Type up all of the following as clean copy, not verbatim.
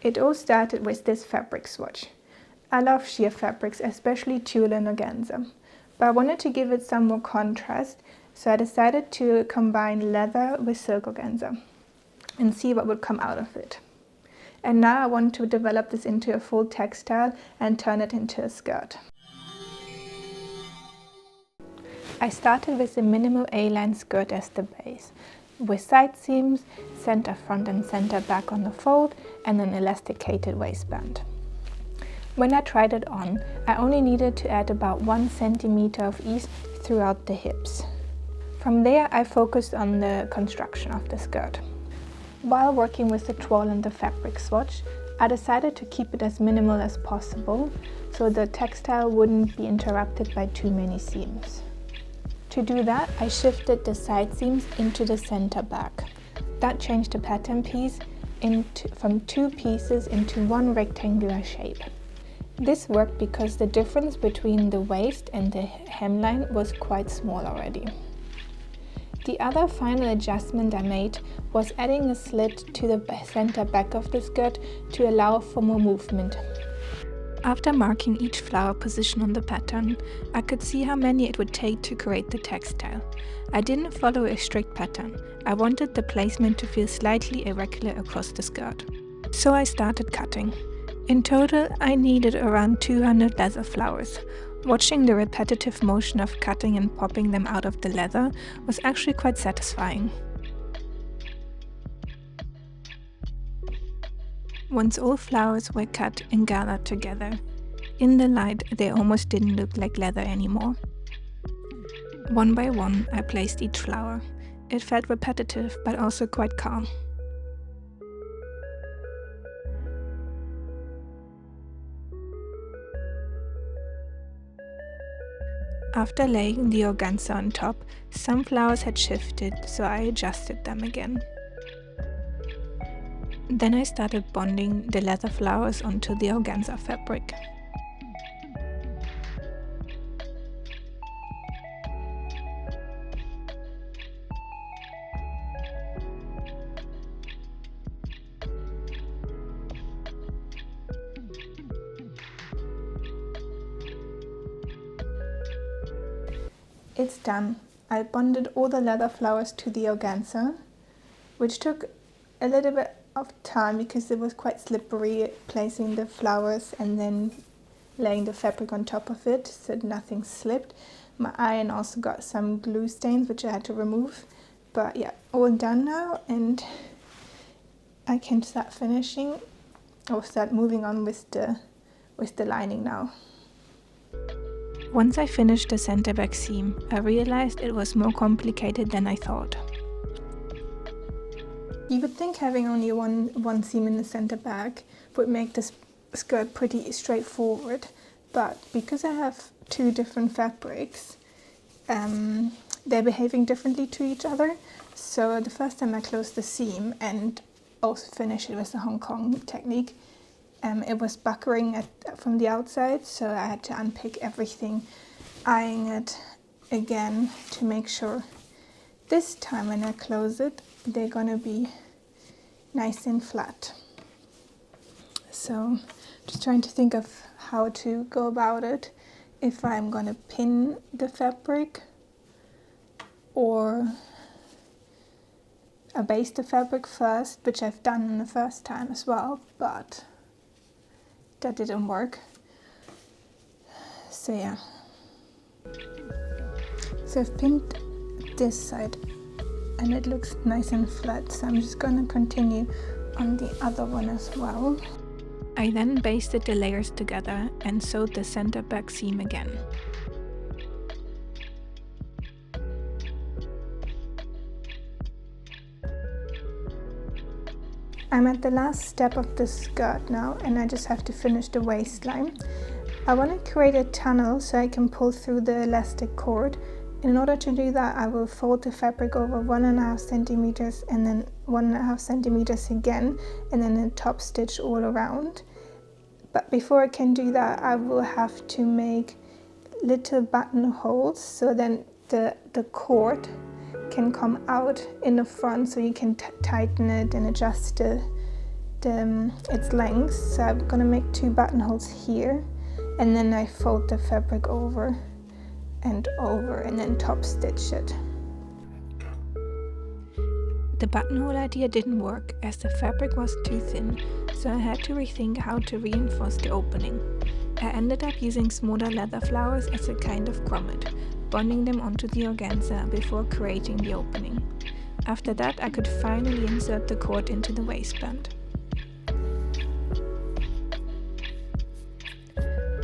It all started with this fabric swatch. I love sheer fabrics, especially tulle and organza, but I wanted to give it some more contrast, so I decided to combine leather with silk organza and see what would come out of it. And now I want to develop this into a full textile and turn it into a skirt. I started with a minimal A-line skirt as the base, with side seams, center front and center back on the fold, and an elasticated waistband. When I tried it on, I only needed to add about 1 centimeter of ease throughout the hips. From there, I focused on the construction of the skirt. While working with the toile and the fabric swatch, I decided to keep it as minimal as possible, so the textile wouldn't be interrupted by too many seams. To do that, I shifted the side seams into the center back. That changed the pattern piece from 2 pieces into one rectangular shape. This worked because the difference between the waist and the hemline was quite small already. The other final adjustment I made was adding a slit to the center back of the skirt to allow for more movement. After marking each flower position on the pattern, I could see how many it would take to create the textile. I didn't follow a strict pattern. I wanted the placement to feel slightly irregular across the skirt. So I started cutting. In total, I needed around 200 leather flowers. Watching the repetitive motion of cutting and popping them out of the leather was actually quite satisfying. Once all flowers were cut and gathered together, in the light they almost didn't look like leather anymore. One by one I placed each flower. It felt repetitive but also quite calm. After laying the organza on top, some flowers had shifted, so I adjusted them again. Then I started bonding the leather flowers onto the organza fabric. It's done. I bonded all the leather flowers to the organza, which took a little bit of time because it was quite slippery placing the flowers and then laying the fabric on top of it so nothing slipped. My iron also got some glue stains which I had to remove, but yeah, all done now, and I can start finishing or start moving on with the lining now. Once I finished the center back seam, I realized it was more complicated than I thought. You would think having only one seam in the center back would make this skirt pretty straightforward, but because I have 2 different fabrics, they're behaving differently to each other. So the first time I closed the seam and also finished it with the Hong Kong technique, it was buckling from the outside, so I had to unpick everything, eyeing it again to make sure this time when I close it, they're gonna be nice and flat. So just trying to think of how to go about it, if I'm gonna pin the fabric or base the fabric first, which I've done the first time as well, but that didn't work. So yeah. So I've pinned this side and it looks nice and flat, so I'm just gonna continue on the other one as well. I then basted the layers together and sewed the center back seam again. I'm at the last step of the skirt now, and I just have to finish the waistline. I want to create a tunnel so I can pull through the elastic cord. In order to do that, I will fold the fabric over 1.5 centimeters and then 1.5 centimeters again, and then a top stitch all around. But before I can do that, I will have to make little buttonholes so then the cord can come out in the front, so you can tighten it and adjust its length, so I'm gonna make 2 buttonholes here, and then I fold the fabric over and over and then top stitch it. The buttonhole idea didn't work as the fabric was too thin, so I had to rethink how to reinforce the opening. I ended up using smaller leather flowers as a kind of grommet, bonding them onto the organza before creating the opening. After that, I could finally insert the cord into the waistband.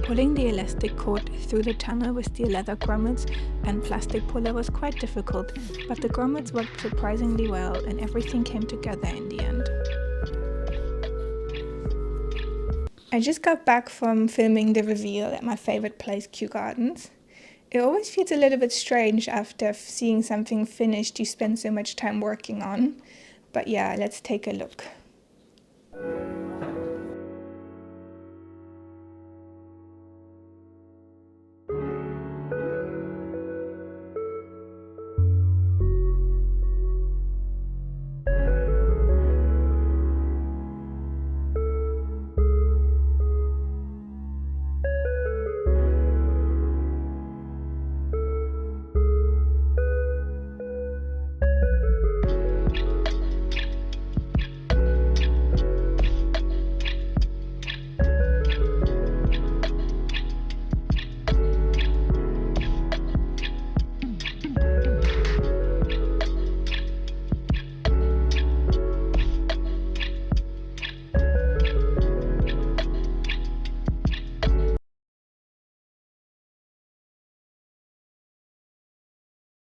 Pulling the elastic cord through the tunnel with the leather grommets and plastic puller was quite difficult, but the grommets worked surprisingly well and everything came together in the end. I just got back from filming the reveal at my favorite place, Kew Gardens. It always feels a little bit strange after seeing something finished you spend so much time working on, but yeah, let's take a look.